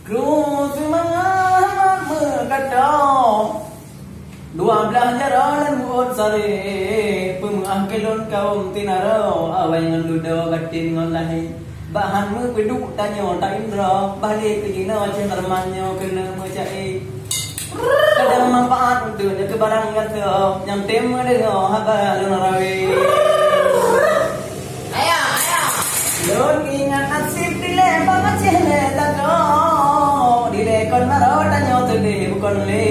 Kru semangat berkata 12 jaran buat sare pemang kelon kaum tinaro awai ngan ludo gatin ngon lahi bahan mu peduk tanyo tak indra balik ke jina cendermanyo kena macai kadang manfaat untuk ke barang kata yang tema dengar haba lon rawi ayah lon ingat nasib dile banget cele tako dile kon maro tanyo tede bukan le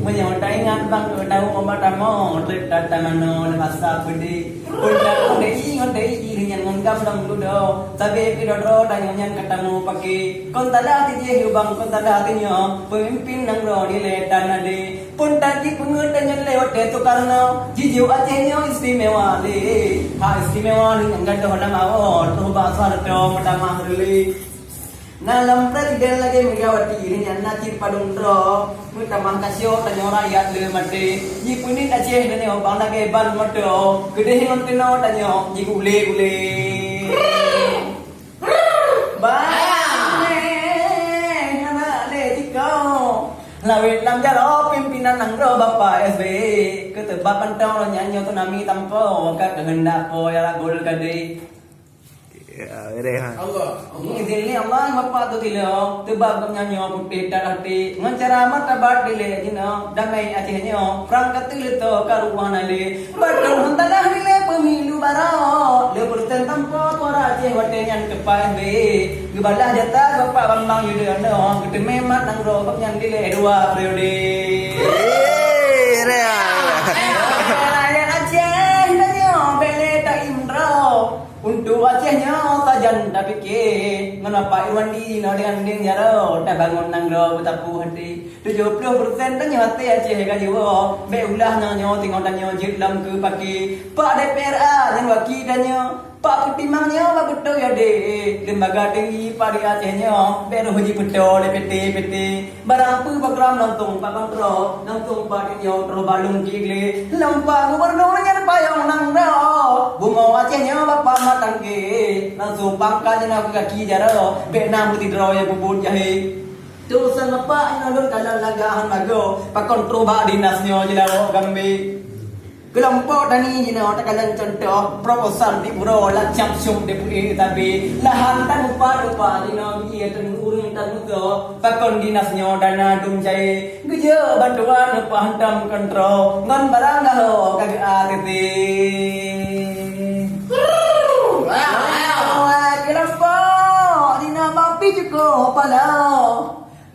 menyontai ingat bang tahu membatamo letak tamano masa pedi unda ondei irian ngam dam ludo tabe pidodro tanyo nyan ketemu pagi kon tada tije hubang kon tada tinyo pemimpin nang ro dile tanade pun tadi pengetannya lewat itu karena jiju acehnya istimewa le ha istimewa ni nggan do na mau to bahasa do madamah rele Nalam presiden lagi megawati ini nyana cir padung dro muta mangkasyo tanyo rakyat le mate ji punit aceh dane bang lagi ban moto gede hinon tino tanyo ji gule bye hana le tiko lawit lam jaro pimpinan nang ro bapak SB ketebak pentong lo nyanyo tu nami tampo ka kehendak po ya gol kade Ya, rehan. Allah. Ini Allah bapa tu tilo, tebab nyanyo putih dan hati. Ngancara mata bat dile jino, damai acehnya. Perang ketil itu karuan ale. Badan hantalah dile pemilu baro. Le perten tampo tora aceh wate nyan kepai be. Gebalah jata bapa bambang yudhoyono. Gede memat nang ro bab nyan dile dua periode. Rehan. Rakyat Aceh danyo bele tak imro. Untuk Acehnya tajan dah fikir Kenapa Irwan di dengan ding jaro dah bangun nang ro betapu hati 70% tanya hati Aceh kan jiwa be ulah nyanyo tengok danyo jitlam ke pagi Pak DPRA yang waki danyo Pak Ketimangnya wa betul ya de lembaga tinggi Pak di Acehnya be ro haji betul DPT barang pu program nonton Pak kontrol nonton Pak dinyo tro balung kigle lampa gubernur nyan payong nang ro bungo Acehnya bapak matang ke langsung pangkal jana kaki jaro be namu tidro ya bubut jahe tusan bapak inalun kalan lagahan mago pak kontrol ba dinasnyo jelawo gambe kelompok tani jina takalan contoh proposal di buro la cap sum de puli tapi lahan tan lupa jina iya ten urung tan muto pakon dinasnyo dana dum jae geje bantuan apa hantam kontrol ngan barang dah kagak arti kelompok dina mapi cukup palau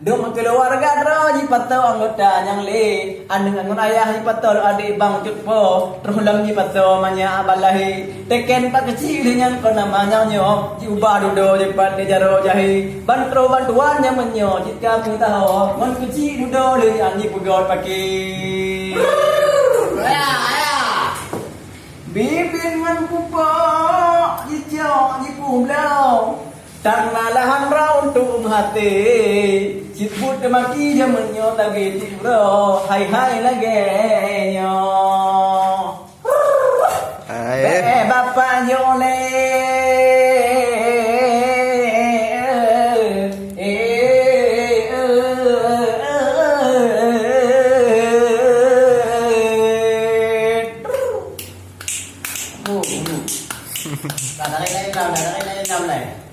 Dum keluarga dro ji pato anggota yang le aneng angon ayah ji pato adik bang cutpo terhulang ji pato manya abalahi teken pak kecil yang ko namanya nyo ji ubah dudo ji pat de jaro jahi bantro bantuan yang menyo jika mu tahu mon kecil dudo le anji pugol paki bibin man pupo ji jo ji pumlau Tang malahan ra untuk hati Citbut maki jamannya tapi tibro Hai lagi nyo Bapak jole Dah dari lain